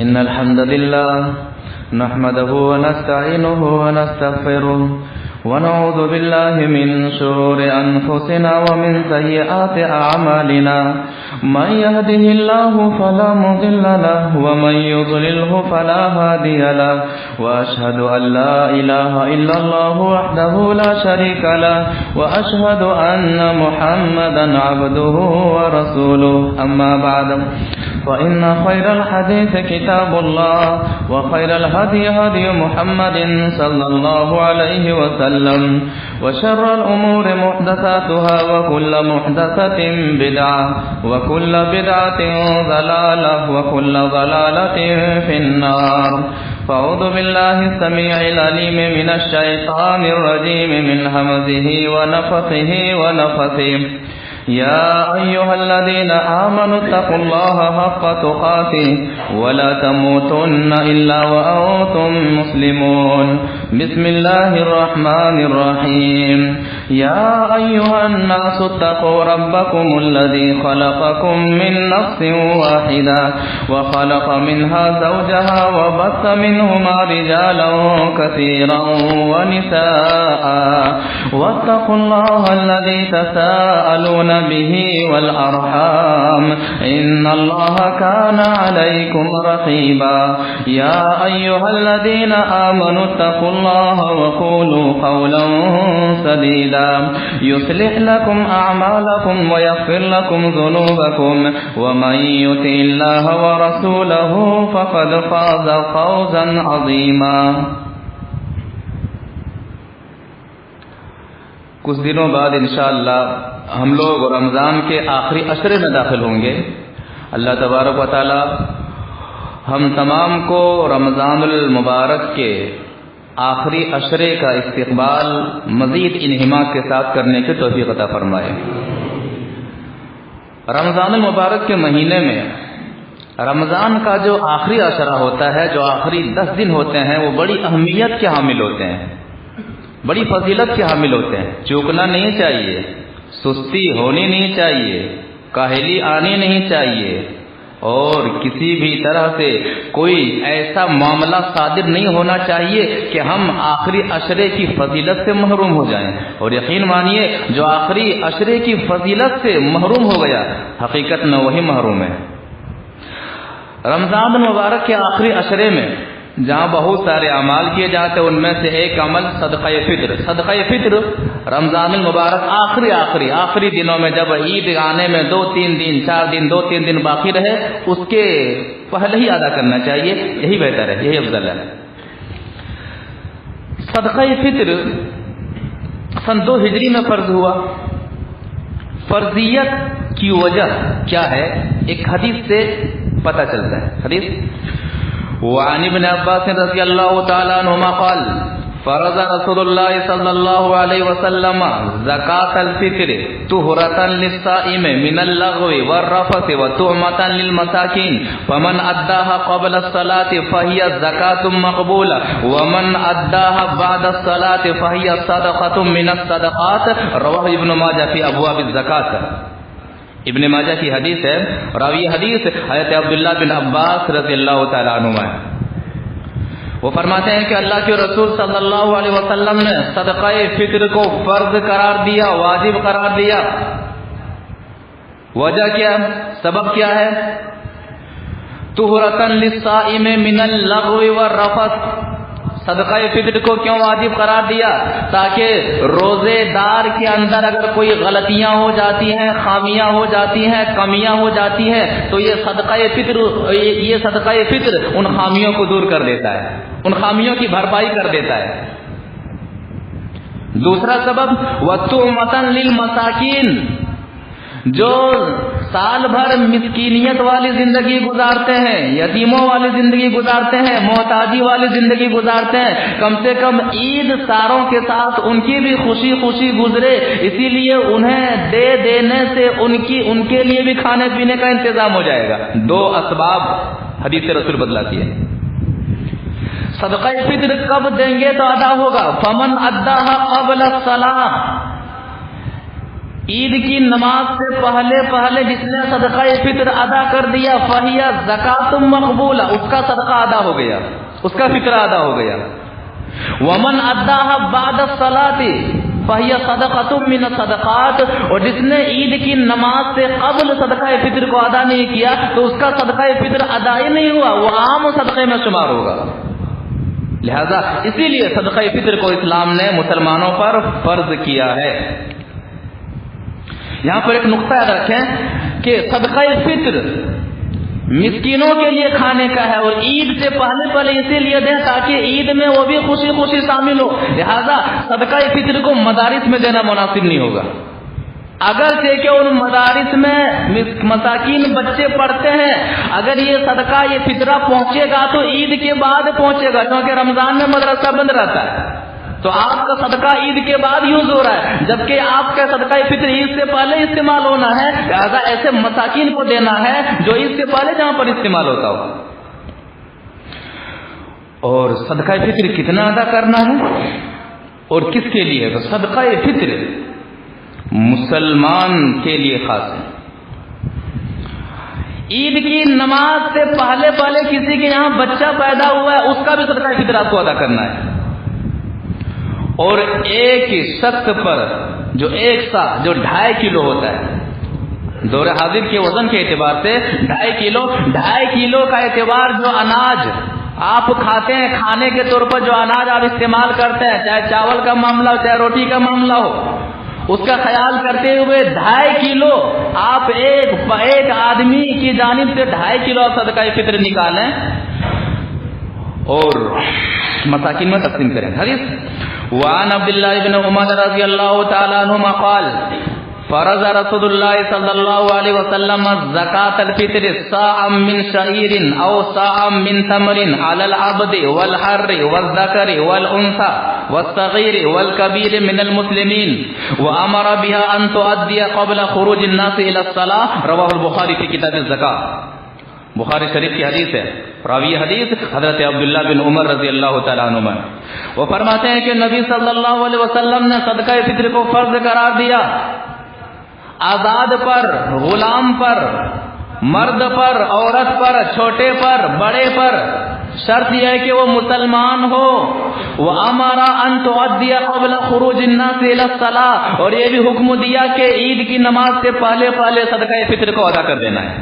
إن الحمد لله نحمده ونستعينه ونستغفره ونعوذ بالله من شرور أنفسنا ومن سيئات أعمالنا من يهده الله فلا مضل له ومن يضلله فلا هادي له وأشهد أن لا إله إلا الله وحده لا شريك له وأشهد أن محمدا عبده ورسوله أما بعد فإن خير الحديث كتاب الله وخير الهدي هدي محمد صلى الله عليه وسلم وشر الأمور محدثاتها وكل محدثة بدعة وكل بدعة ضلالة وكل ضلالة في النار فأعوذ بالله السميع العليم من الشيطان الرجيم من همزه ونفثه ونفثه يا أيها الذين آمنوا اتقوا الله حق تقاته ولا تموتن إلا وأنتم مسلمون بسم الله الرحمن الرحيم يا أيها الناس اتقوا ربكم الذي خلقكم من نفس واحدة وخلق منها زوجها وبث منهما رجالا كثيرا ونساء واتقوا الله الذي تساءلون به والأرحام إن الله كان عليكم رقيبا يا أيها الذين آمنوا اتقوا الله وقولوا قولا سديدا يصلح لكم أعمالكم ويغفر لكم ذنوبكم ومن يطع الله ورسوله فقد فاز فوزا عظيما. کچھ دنوں بعد انشاءاللہ ہم لوگ رمضان کے آخری عشرے میں داخل ہوں گے. اللہ تبارک و تعالی ہم تمام کو رمضان المبارک کے آخری عشرے کا استقبال مزید انہماک کے ساتھ کرنے کی توفیق عطا فرمائے. رمضان المبارک کے مہینے میں رمضان کا جو آخری عشرہ ہوتا ہے، جو آخری 10 دن ہوتے ہیں، وہ بڑی اہمیت کے حامل ہوتے ہیں، بڑی فضیلت کے حامل ہوتے ہیں. چوکنا نہیں چاہیے، سستی ہونی نہیں چاہیے، کاہلی آنی نہیں چاہیے، اور کسی بھی طرح سے کوئی ایسا معاملہ صادر نہیں ہونا چاہیے کہ ہم آخری عشرے کی فضیلت سے محروم ہو جائیں. اور یقین مانیے جو آخری عشرے کی فضیلت سے محروم ہو گیا حقیقت میں وہی محروم ہے. رمضان المبارک کے آخری عشرے میں جہاں بہت سارے اعمال کیے جاتے ہیں، ان میں سے ایک عمل صدقہ فطر. صدقہ فطر رمضان المبارک آخری دنوں میں جب عید آنے میں 2-3 دن 4 دن 2-3 دن باقی رہے، اس کے پہلے ہی ادا کرنا چاہیے. یہی بہتر ہے، یہی افضل ہے. صدقہ فطر سن 2 ہجری میں فرض ہوا. فرضیت کی وجہ کیا ہے؟ ایک حدیث سے پتہ چلتا ہے. حدیث وعن ابن عباس رضی اللہ تعالی عنہما قال فرض رسول اللہ صلی اللہ علیہ وسلم زکاة الفطر طہرة للصائم من اللغو والرفث وطعمة للمساکین فمن اداها قبل الصلاة فهي زکاة مقبولة ومن اداها بعد الصلاة فهي صدقة من الصدقات. رواہ ابن ماجہ فی ابواب الزکاة. ابن ماجہ کی حدیث ہے. راوی حدیث حضرت عبداللہ بن عباس رضی اللہ تعالیٰ عنہما ہے. وہ فرماتے ہیں کہ اللہ کے رسول صلی اللہ علیہ وسلم نے صدقہ فطر کو فرض قرار دیا، واجب قرار دیا. وجہ کیا؟ سبب کیا ہے؟ طہرۃ للصائم من اللغو والرفث. صدقہ فطر کو کیوں واجب قرار دیا؟ تاکہ روزے دار کے اندر اگر کوئی غلطیاں ہو جاتی ہیں، خامیاں ہو جاتی ہیں، کمیاں ہو جاتی ہیں، تو یہ صدقہ فطر ان خامیوں کو دور کر دیتا ہے، ان خامیوں کی بھرپائی کر دیتا ہے. دوسرا سبب وَطُعْمَةً لِلْمَسَاکِینَ، جو سال بھر مسکینیت والی زندگی گزارتے ہیں، یتیموں والی زندگی گزارتے ہیں، محتاجی والی زندگی گزارتے ہیں، کم سے کم عید ساروں کے ساتھ ان کی بھی خوشی خوشی گزرے، اسی لیے انہیں دے دینے سے ان کے لیے بھی کھانے پینے کا انتظام ہو جائے گا. 2 اسباب حدیث رسول بدلاتی ہے. صدقہ فطر کب دیں گے تو ادا ہوگا؟ فمن اداها قبل الصلاۃ، عید کی نماز سے پہلے جس نے صدقہ فطر ادا کر دیا فہی زکات مقبولہ، اس کا صدقہ ادا ہو گیا، اس کا فطر ادا ہو گیا. ومن اداها بعد الصلاة فہی صدقۃ من الصدقات، اور جس نے عید کی نماز سے قبل صدقہ فطر کو ادا نہیں کیا تو اس کا صدقہ فطر ادا ہی نہیں ہوا، وہ عام صدقے میں شمار ہوگا. لہذا اسی لیے صدقہ فطر کو اسلام نے مسلمانوں پر فرض کیا ہے. یہاں پر ایک نقطہ یاد رکھیں کہ صدقہ فطر مسکینوں کے لیے کھانے کا ہے، اور عید سے پہلے اسی لیے دیں تاکہ عید میں وہ بھی خوشی خوشی شامل ہو. لہذا صدقہ فطر کو مدارس میں دینا مناسب نہیں ہوگا. اگرچہ کہ ان مدارس میں مساکین بچے پڑھتے ہیں، اگر یہ صدقہ یہ فطرہ پہنچے گا تو عید کے بعد پہنچے گا، کیونکہ رمضان میں مدرسہ بند رہتا ہے، تو آپ کا صدقہ عید کے بعد یوز ہو رہا ہے، جبکہ آپ کا صدقہ فطر عید سے پہلے استعمال ہونا ہے. لہذا ایسے مساکین کو دینا ہے جو عید سے پہلے جہاں پر استعمال ہوتا ہو. اور صدقہ فطر کتنا ادا کرنا ہے اور کس کے لیے؟ تو صدقہ فطر مسلمان کے لیے خاص ہے. عید کی نماز سے پہلے کسی کے یہاں بچہ پیدا ہوا ہے، اس کا بھی صدقہ فطر آپ کو ادا کرنا ہے. اور ایک شخص پر جو ایک سا جو 2.5 کلو ہوتا ہے، دور حاضر کے وزن کے اعتبار سے 2.5 کلو کا اعتبار جو اناج آپ کھاتے ہیں، کھانے کے طور پر جو اناج آپ استعمال کرتے ہیں، چاہے چاول کا معاملہ ہو چاہے روٹی کا معاملہ ہو، اس کا خیال کرتے ہوئے 2.5 کلو آپ ایک آدمی کی جانب سے 2.5 کلو صدقہ فطر نکالیں اور مساکین میں تقسیم کریں. حدیث وعن عبداللہ بن عمر رضی اللہ تعالی عنہما قال فرض رسول اللہ صلی اللہ علیہ وسلم زکاة الفطر صاعا من شعیر او صاعا من تمر علی العبد والحر والذکر والانثى والصغیر والکبیر من المسلمین وامر بها ان تؤدی قبل خروج الناس الى الصلاة. رواہ البخاری فی کتاب الزکاة. بخاری شریف کی حدیث ہے. راوی حدیث حضرت عبداللہ بن عمر رضی اللہ تعالیٰ عنہما، وہ فرماتے ہیں کہ نبی صلی اللہ علیہ وسلم نے صدقہ فطر کو فرض قرار دیا آزاد پر، غلام پر، مرد پر، عورت پر، چھوٹے پر، بڑے پر، شرط یہ ہے کہ وہ مسلمان ہو. وَأَمَرَ أَن تُؤَدِّيَ قَبْلَ خُرُوجِ النَّاسِ إِلَى الصَّلَاةِ، اور یہ بھی حکم دیا کہ عید کی نماز سے پہلے صدقہ فطر کو ادا کر دینا ہے.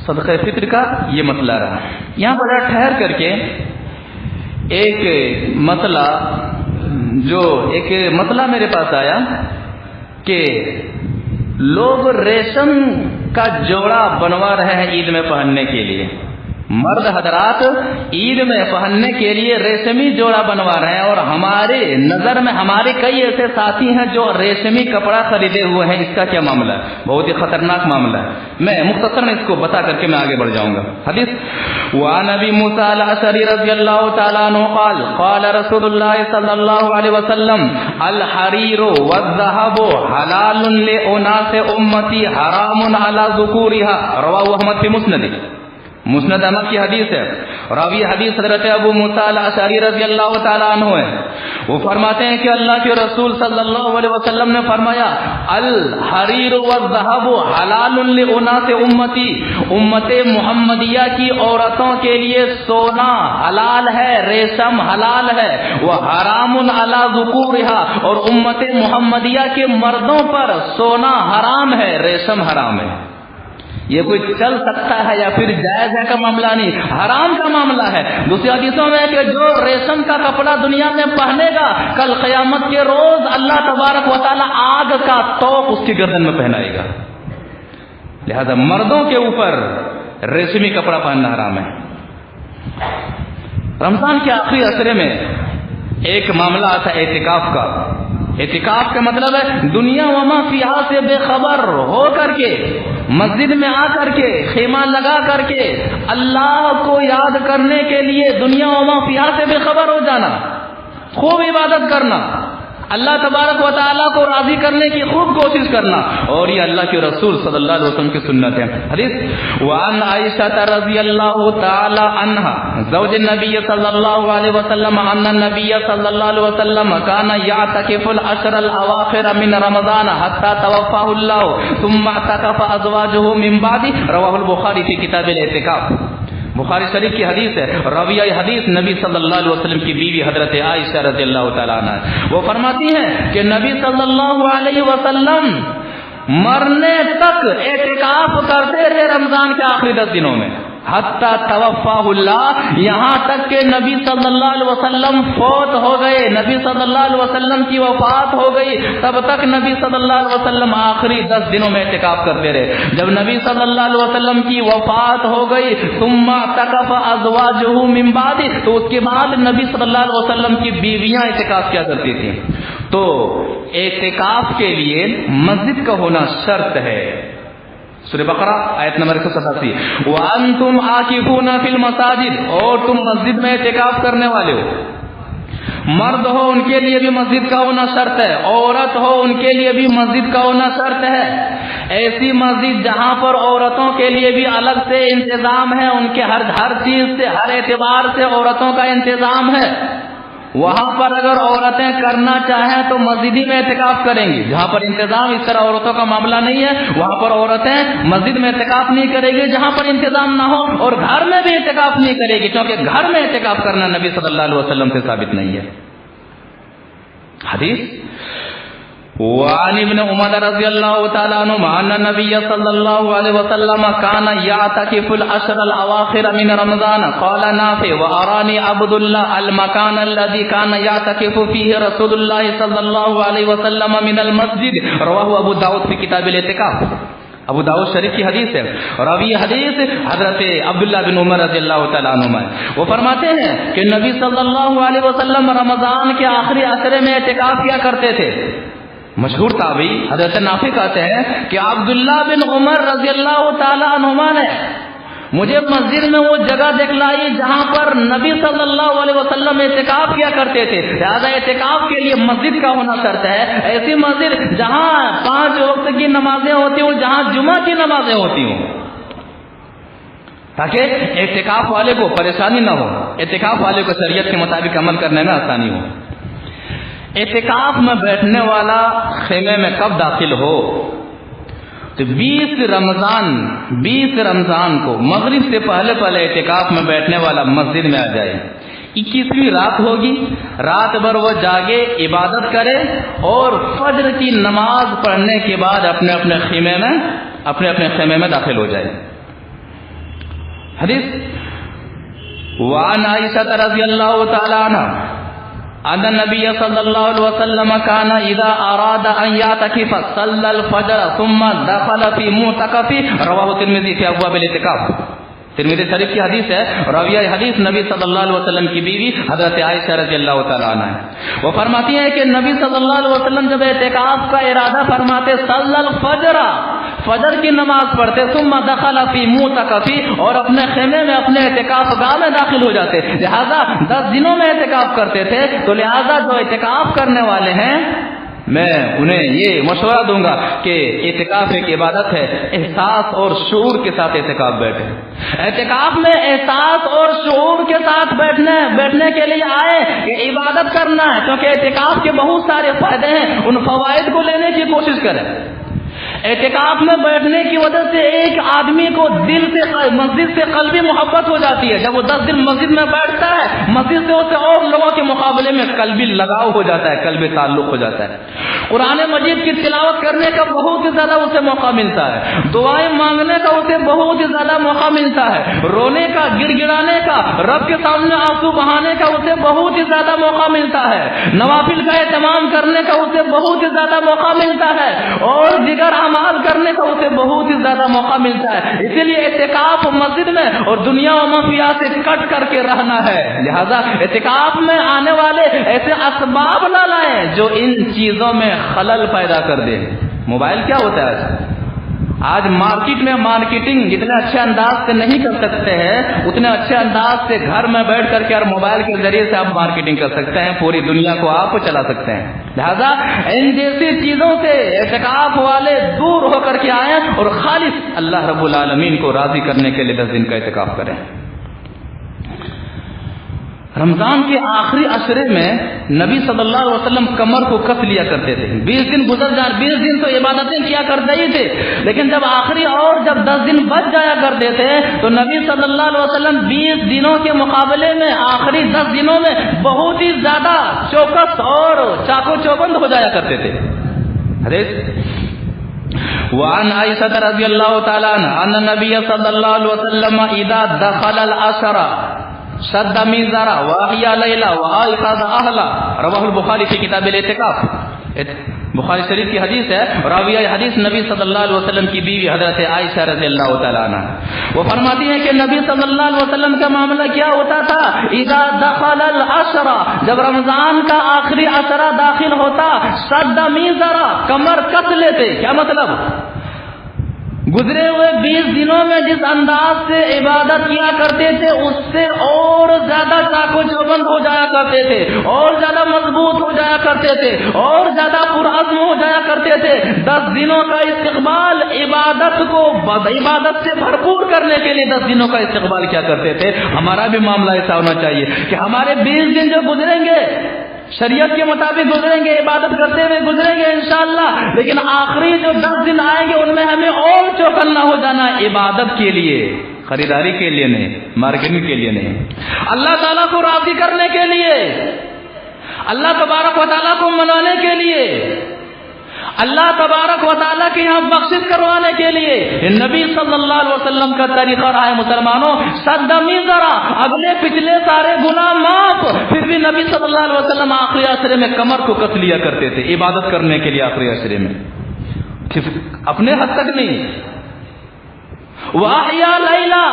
صدقہ فطر کا یہ مسئلہ رہا. یہاں پر ٹھہر کر کے ایک مسئلہ میرے پاس آیا کہ لوگ ریشم کا جوڑا بنوا رہے ہیں عید میں پہننے کے لیے. مرد حضرات عید میں پہننے کے لیے ریشمی جوڑا بنوا رہے ہیں، اور ہمارے نظر میں ہمارے کئی ایسے ساتھی ہیں جو ریشمی کپڑا خریدے ہوئے ہیں. اس کا کیا معاملہ ہے؟ بہت ہی خطرناک معاملہ ہے. میں مختصراً اس کو بتا کر کے میں آگے بڑھ جاؤں گا. حدیث وعن ابی موسیٰ الاشعری رضی اللہ تعالیٰ عنہ قال قال رسول اللہ صلی اللہ علیہ وسلم الحریر والذهب حلال لاناس امتی حرام علی ذکورها. رواہ احمد فی مسند احمد کی حدیث ہے. راوی حدیث حضرت ابو موسیٰ الاشعری رضی اللہ تعالیٰ عنہ ہے. وہ فرماتے ہیں کہ اللہ کے رسول صلی اللہ علیہ وسلم نے فرمایا الحریر والذهب حلال لاناس امتی، امت محمدیہ کی عورتوں کے لیے سونا حلال ہے، ریشم حلال ہے. وہ حرام علی ذکورها، اور امت محمدیہ کے مردوں پر سونا حرام ہے، ریشم حرام ہے. یہ کوئی چل سکتا ہے یا پھر جائز ہے کا معاملہ نہیں، حرام کا معاملہ ہے. دوسری حدیثوں میں کہ جو ریشم کا کپڑا دنیا میں پہنے گا کل قیامت کے روز اللہ تبارک و تعالی آگ کا توق اس کی گردن میں پہنائے گا. لہذا مردوں کے اوپر ریشمی کپڑا پہننا حرام ہے. رمضان کے آخری عشرے میں ایک معاملہ آتا ہے اعتکاف کا. اعتکاف کا مطلب ہے دنیا وما فیہا سے بے خبر ہو کر کے مسجد میں آ کر کے خیمہ لگا کر کے اللہ کو یاد کرنے کے لیے دنیا وما فیہا سے بے خبر ہو جانا، خوب عبادت کرنا، اللہ تبارک و تعالیٰ کو راضی کرنے کی خوب کوشش کرنا، اور یہ اللہ کے رسول صلی اللہ علیہ وسلم کی سنت ہے۔ حدیث وعن عائشہ رضی اللہ تعالی عنہا زوج النبی صلی اللہ علیہ وسلم ان النبی صلی اللہ علیہ وسلم کان یعتکف العشر الاواخر من رمضان حتى توفاه اللہ ثم اعتکف ازواجه من بعد، رواہ البخاری فی کتاب الاعتکاف۔ بخاری شریف کی حدیث ہے، راویہ حدیث نبی صلی اللہ علیہ وسلم کی بیوی حضرت عائشہ رضی اللہ تعالیٰ عنہ، وہ فرماتی ہیں کہ نبی صلی اللہ علیہ وسلم مرنے تک اعتکاف کرتے رہے رمضان کے آخری 10 دنوں میں، حتی توفاہ اللہ، یہاں تک کہ نبی صلی اللہ علیہ وسلم فوت ہو گئے، نبی صلی اللہ علیہ وسلم کی وفات ہو گئی، تب تک نبی صلی اللہ علیہ وسلم آخری 10 دنوں میں اعتکاف کرتے رہے۔ جب نبی صلی اللہ علیہ وسلم کی وفات ہو گئی، ثم اعتکف ازواجہ من بعد، تو اس کے بعد نبی صلی اللہ علیہ وسلم کی بیویاں اعتکاف کیا کرتی تھیں۔ تو اعتکاف کے لیے مسجد کا ہونا شرط ہے۔ سورہ بقرہ آیت نمبر 187، وَأَنْتُمْ عَاكِفُونَ فِي الْمَسَاجِدِ، اور تم مسجد میں اعتکاف کرنے والے ہو، مرد ہو ان کے لیے بھی مسجد کا ہونا شرط ہے، عورت ہو ان کے لیے بھی مسجد کا ہونا شرط ہے۔ ایسی مسجد جہاں پر عورتوں کے لیے بھی الگ سے انتظام ہے، ان کے ہر چیز سے، ہر اعتبار سے عورتوں کا انتظام ہے، وہاں پر اگر عورتیں کرنا چاہیں تو مسجد میں اعتکاف کریں گی۔ جہاں پر انتظام اس طرح عورتوں کا معاملہ نہیں ہے، وہاں پر عورتیں مسجد میں اعتکاف نہیں کرے گی جہاں پر انتظام نہ ہو، اور گھر میں بھی اعتکاف نہیں کرے گی، کیونکہ گھر میں اعتکاف کرنا نبی صلی اللہ علیہ وسلم سے ثابت نہیں ہے۔ حدیث وعن ابن عمر رضی اللہ تعالی عنہما ان النبی صلی اللہ علیہ وسلم کان یعتکف العشر الاواخر من رمضان، قال نافع وارانی عبد اللہ المکان الذي کان یعتکف فیہ رسول اللہ صلی اللہ علیہ وسلم من المسجد، رواہ ابو داؤد فی کتاب الاعتکاف۔ ابو داؤد شریف کی حدیث ہے، راوی حدیث حضرت عبداللہ بن عمر رضی اللہ تعالیٰ عنہما، وہ فرماتے ہیں کہ نبی صلی اللہ علیہ وسلم رمضان کے آخری عشرے میں اعتکاف کیا کرتے تھے۔ مشہور تابعی حضرت نافع کہتے ہیں کہ عبداللہ بن عمر رضی اللہ تعالیٰ عنہما نے مجھے مسجد میں وہ جگہ دکھلائی جہاں پر نبی صلی اللہ علیہ وسلم اعتکاف کیا کرتے تھے، لہذا اعتکاف کے لیے مسجد کا ہونا شرط ہے۔ ایسی مسجد جہاں 5 وقت کی نمازیں ہوتی ہوں، جہاں جمعہ کی نمازیں ہوتی ہوں، تاکہ اعتکاف والے کو پریشانی نہ ہو، اعتکاف والے کو شریعت کے مطابق عمل کرنے میں آسانی ہو۔ اعتکاف میں بیٹھنے والا خیمے میں کب داخل ہو تو 20 رمضان کو مغرب سے پہلے اعتکاف میں بیٹھنے والا مسجد میں آ جائے۔ 21ویں رات ہوگی، رات بھر وہ جاگے، عبادت کرے، اور فجر کی نماز پڑھنے کے بعد اپنے اپنے خیمے میں داخل ہو جائے۔ حدیث وعن عائشہ رضی اللہ تعالی عنہ ان النبی صلی اللہ علیہ وسلم کان اذا اراد ان یعتکف صلی الفجر ثم دخل فی معتکفہ، رواہ ترمذی فی ابواب الاعتکاف۔ ترمذی شریف کی حدیث ہے، راویہ حدیث نبی صلی اللہ علیہ وسلم کی بیوی حضرت عائشہ رضی اللہ تعالیٰ عنہ ہے، وہ فرماتی ہیں کہ نبی صلی اللہ علیہ وسلم جب اعتکاف کا ارادہ فرماتے صلی الفجر، فجر کی نماز پڑھتے، ثم دخل فی معتکفہ، اور اپنے خیمے میں اپنے اعتکاف گاہ میں داخل ہو جاتے، لہذا 10 دنوں میں اعتکاف کرتے تھے، تو لہذا جو اعتکاف کرنے والے ہیں میں انہیں یہ مشورہ دوں گا کہ اعتکاف ایک عبادت ہے، احساس اور شعور کے ساتھ اعتکاف بیٹھے۔ اعتکاف میں احساس اور شعور کے ساتھ بیٹھنے کے لیے آئے کہ عبادت کرنا ہے، کیونکہ اعتکاف کے بہت سارے فائدے ہیں، ان فوائد کو لینے کی کوشش کریں۔ اعتکاف میں بیٹھنے کی وجہ سے ایک آدمی کو دل سے، مسجد سے قلبی محبت ہو جاتی ہے۔ جب وہ 10 دن مسجد میں بیٹھتا ہے، مسجد سے اسے اور لوگوں کے مقابلے میں قلبی لگاؤ ہو جاتا ہے، قلبی تعلق ہو جاتا ہے۔ قرآن مجید کی تلاوت کرنے کا بہت ہی زیادہ اسے موقع ملتا ہے، دعائیں مانگنے کا اسے بہت ہی زیادہ موقع ملتا ہے، رونے کا، گڑ گڑانے کا، رب کے سامنے آنسو بہانے کا اسے بہت ہی زیادہ موقع ملتا ہے، نوافل کا اہتمام کرنے کا اسے بہت ہی زیادہ موقع ملتا ہے، اور دیگر اعمال کرنے کا اسے بہت ہی زیادہ موقع ملتا ہے۔ اسی لیے اعتکاف مسجد میں اور دنیا و مافیا سے کٹ کر کے رہنا ہے، لہذا اعتکاف میں آنے والے ایسے اسباب نہ لائیں جو ان چیزوں میں خلل پیدا کر دے۔ موبائل کیا ہوتا ہے؟ آج مارکیٹ میں مارکیٹنگ جتنے اچھے انداز سے نہیں کر سکتے ہیں اتنے اچھے انداز سے گھر میں بیٹھ کر کے اور موبائل کے ذریعے سے آپ مارکیٹنگ کر سکتے ہیں، پوری دنیا کو آپ چلا سکتے ہیں. لہذا ان جیسی چیزوں سے اعتکاف والے دور ہو کر کے آئیں اور خالص اللہ رب العالمین کو راضی کرنے کے لیے 10 دن کا اعتکاف کریں. رمضان کے آخری عشرے میں نبی صلی اللہ علیہ وسلم کمر کو کس لیا کرتے تھے. 20 دن گزر جائیں، 20 دن تو عبادتیں کیا کرتے ہی تھے، لیکن جب آخری اور جب 10 دن بچ جایا کرتے تھے تو نبی صلی اللہ علیہ وسلم 20 دنوں کے مقابلے میں آخری 10 دنوں میں بہت ہی زیادہ چوکس اور چاقو چوبند ہو جایا کرتے تھے. حدیث وعن عائشہ رضی اللہ تعالی عنہا ان النبی صلی اللہ علیہ وسلم اذا دخل العشرہ شد میزارا واحیا لیلا وایقظ اہلا. رواہ البخاری فی کتاب الاعتکاف. بخاری شریف کی حدیث ہے. راویہ حدیث نبی صلی اللہ علیہ وسلم کی بیوی حضرت عائشہ رضی اللہ تعالی عنہا. وہ فرماتی ہیں کہ نبی صلی اللہ علیہ وسلم کا معاملہ کیا ہوتا تھا؟ اذا دخل العشرہ، جب رمضان کا آخری عشرہ داخل ہوتا، شد میزارا، کمر کس لیتے. کیا مطلب؟ گزرے ہوئے 20 دنوں میں جس انداز سے عبادت کیا کرتے تھے اس سے اور زیادہ چاقو چوبند ہو جایا کرتے تھے، اور زیادہ مضبوط ہو جایا کرتے تھے، اور زیادہ پرعزم ہو جایا کرتے تھے. 10 دنوں کا استقبال عبادت کو عبادت سے بھرپور کرنے کے لیے 10 دنوں کا استقبال کیا کرتے تھے. ہمارا بھی معاملہ ایسا ہونا چاہیے کہ ہمارے 20 دن جو گزریں گے شریعت کے مطابق گزریں گے، عبادت کرتے ہوئے گزریں گے انشاءاللہ، لیکن آخری جو 10 دن آئیں گے ان میں ہمیں اور چوکنا ہو جانا ہے عبادت کے لیے، خریداری کے لیے نہیں، مارکیٹنگ کے لیے نہیں، اللہ تعالیٰ کو راضی کرنے کے لیے، اللہ تبارک و تعالیٰ کو منانے کے لیے، اللہ تبارک و تعالیٰ کے یہاں بخشش کروانے کے لیے. نبی صلی اللہ علیہ وسلم کا طریقہ رہا ہے مسلمانوں، صدمی ذرا اگلے پچھلے سارے گناہ معاف. پھر بھی نبی صلی اللہ علیہ وسلم آخری عشرے میں کمر کو کس لیا کرتے تھے عبادت کرنے کے لیے. آخری عشرے میں اپنے حد تک نہیں. واحیا لیلا،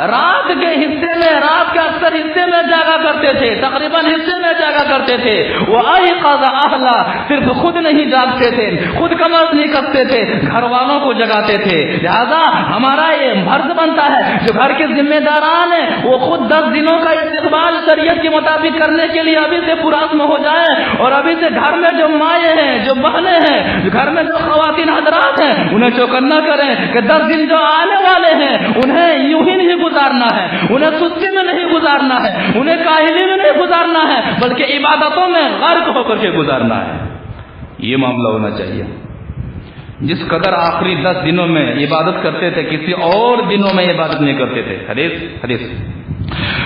رات کے حصے میں، رات کے اکثر حصے میں جاگا کرتے تھے، تقریباً حصے میں جاگا کرتے تھے. وایقظ اہلا، صرف خود نہیں جاگتے تھے، خود کمر نہیں کستے تھے، گھر والوں کو جگاتے تھے. لہذا ہمارا یہ فرض بنتا ہے جو گھر کے ذمہ داران ہیں وہ خود 10 دنوں کا استقبال شریعت کے مطابق کرنے کے لیے ابھی سے پرعزم ہو جائیں، اور ابھی سے گھر میں جو مائیں ہیں، جو بہنیں ہیں، گھر میں جو خواتین حضرات ہیں انہیں چوکنا کریں کہ 10 دن جو آنے والے ہیں انہیں یوں ہی نہیں گزارنا ہے، انہیں سستی میں نہیں گزارنا ہے، انہیں کاہلی میں نہیں گزارنا ہے، بلکہ عبادتوں میں غرق ہو کر کے گزارنا ہے. یہ معاملہ ہونا چاہیے. جس قدر آخری 10 دنوں میں عبادت کرتے تھے کسی اور دنوں میں عبادت نہیں کرتے تھے. حدیث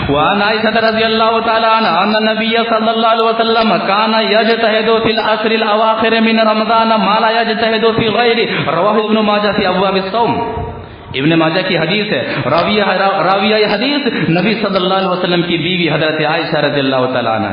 وعن عائشہ رضی اللہ تعالی عنہا ان النبی صلی اللہ علیہ وسلم کان یجتہد فی العشر الاواخر من رمضان ما لا یجتہد فی غیرہ. رواہ ابن ماجہ فی ابواب الصوم. ابن ماجہ کی حدیث ہے. راویہ حدیث نبی صلی اللہ علیہ وسلم کی بیوی حضرت عائشہ رضی اللہ تعالیٰ عنہ.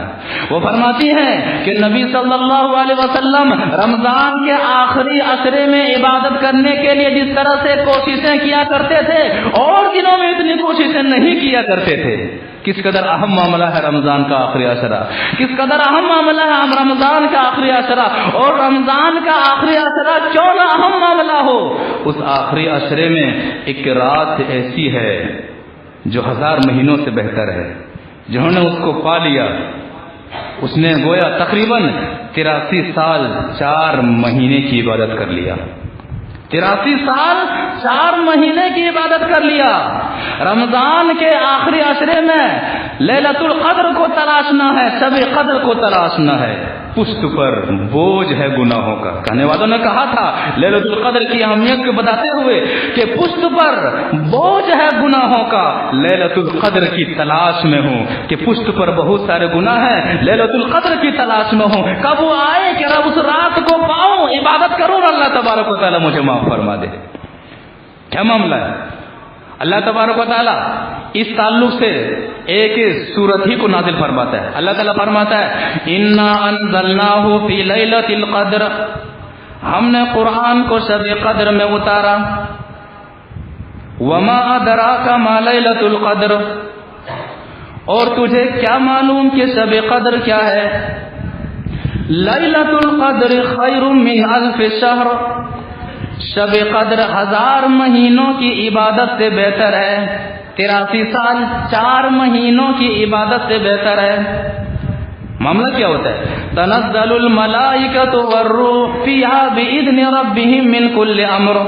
وہ فرماتی ہیں کہ نبی صلی اللہ علیہ وسلم رمضان کے آخری عشرے میں عبادت کرنے کے لیے جس طرح سے کوششیں کیا کرتے تھے اور دنوں میں اتنی کوششیں نہیں کیا کرتے تھے. کس قدر اہم معاملہ ہے رمضان کا آخری عشرہ، کس قدر اہم معاملہ ہے رمضان کا آخری عشرہ. اور رمضان کا آخری عشرہ کیوں نہ اہم معاملہ ہو، اس آخری عشرے میں ایک رات ایسی ہے جو 1000 مہینوں سے بہتر ہے. جنہوں نے اس کو پا لیا اس نے گویا تقریباً 83 سال 4 مہینے کی عبادت کر لیا. 83 سال 4 مہینے کی عبادت کر لیا. رمضان کے آخری عشرے میں لیلۃ القدر کو تلاشنا ہے، شب قدر کو تلاشنا ہے. پشت پر بوجھ ہے گناہوں کا. کہنے والوں نے کہا تھا لیلۃ القدر کی اہمیت کو بتاتے ہوئے کہ پشت پر بوجھ ہے گناہوں کا، لیلۃ القدر کی تلاش میں ہوں کہ پشت پر بہت سارے گناہ ہیں، لیلۃ القدر کی تلاش میں ہوں. کب وہ آئے کہ رب اس رات کو پاؤں، عبادت کروں اور اللہ تبارک و تعالیٰ مجھے معاف فرما دے. کیا معاملہ ہے؟ اللہ تبارک و تعالیٰ اس تعلق سے ایک سورت ہی کو نازل فرماتا ہے. اللہ تعالیٰ فرماتا ہے انا انزلناہ فی لیلۃ القدر، ہم نے قرآن کو شب قدر میں اتارا. وما ادراک ما لیلۃ القدر، اور تجھے کیا معلوم کہ شب قدر کیا ہے؟ لیلۃ القدر خیر من الف شہر، شب قدر 1000 مہینوں کی عبادت سے بہتر ہے، 83 سال 4 مہینوں کی عبادت سے بہتر ہے۔ معاملہ کیا ہوتا ہے؟ تنزل الملائکۃ والروح فیہا باذن ربہم من کل امر،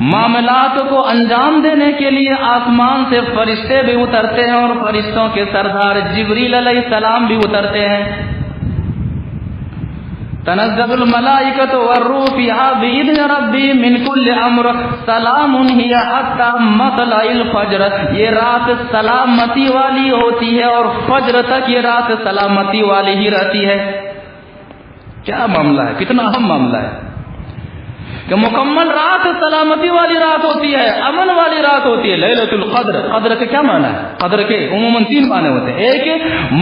معاملات کو انجام دینے کے لیے آسمان سے فرشتے بھی اترتے ہیں اور فرشتوں کے سردار جبریل علیہ السلام بھی اترتے ہیں۔ تنزل الملائکۃ والروح فیہا باذن ربہم من کل امر سلام ہی حتی مطلع الفجر، یہ رات سلامتی والی ہوتی ہے اور فجر تک یہ رات سلامتی والی ہی رہتی ہے۔ کیا معاملہ ہے، کتنا اہم معاملہ ہے کہ مکمل رات سلامتی والی رات ہوتی ہے، امن والی رات ہوتی ہے۔ لیلۃ القدر، قدر کا کیا معنی ہے؟ قدر کے عموماً 3 معنی ہوتے ہیں۔ ایک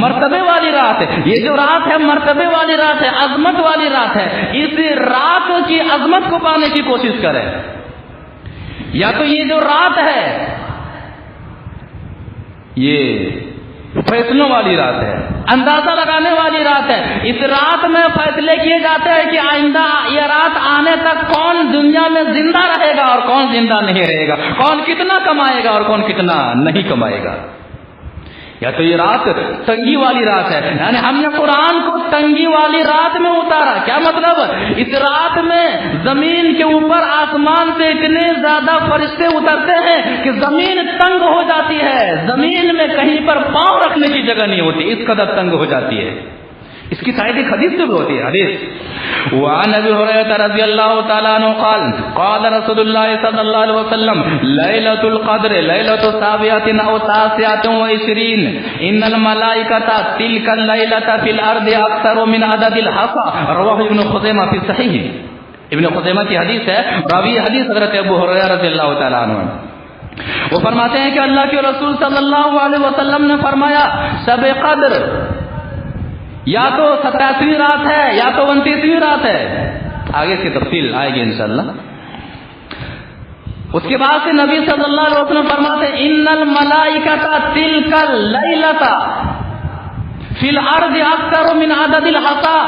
مرتبے والی رات ہے، یہ جو رات ہے مرتبے والی رات ہے، عظمت والی رات ہے۔ اس رات کی عظمت کو پانے کی کوشش کریں، یا تو یہ جو رات ہے یہ فیصلوں والی رات ہے، اندازہ لگانے والی رات ہے۔ اس رات میں فیصلے کیے جاتے ہیں کہ آئندہ یہ رات آنے تک کون دنیا میں زندہ رہے گا اور کون زندہ نہیں رہے گا، کون کتنا کمائے گا اور کون کتنا نہیں کمائے گا۔ یا تو یہ رات تنگی والی رات ہے، یعنی ہم نے قرآن کو تنگی والی رات میں اتارا۔ کیا مطلب؟ اس رات میں زمین کے اوپر آسمان سے اتنے زیادہ فرشتے اترتے ہیں کہ زمین تنگ ہو جاتی ہے، زمین میں کہیں پر پاؤں رکھنے کی جگہ نہیں ہوتی، اس قدر تنگ ہو جاتی ہے۔ اس کی تائید ایک حدیث سے بھی ہوتی ہے۔ حدیث وعن ابی ہریرہ رضی اللہ تعالی عنہ قال قال رسول اللہ صلی اللہ علیہ وسلم لیلۃ القدر لیلۃ سابعۃ او تاسعۃ وعشرین ان الملائکۃ تلک اللیلۃ فی الارض اکثر من عدد الحصى، رواه ابن خزیمہ فی صحیح۔ ابن خزیمہ کی حدیث ہے، راوی حدیث حضرت ابو ہریرہ رضی اللہ تعالی عنہ، وہ فرماتے ہیں کہ اللہ کے رسول صلی اللہ علیہ وسلم نے فرمایا شب قدر یا تو 87ویں رات ہے یا تو 29ویں رات ہے۔ آگے کی تفصیل آئے گی انشاءاللہ۔ اس کے بعد سے نبی صلی اللہ علیہ وسلم فرماتے ہیں ان الملائکۃ تلک اللیلۃ فی الارض اکثر من عدد الحصى،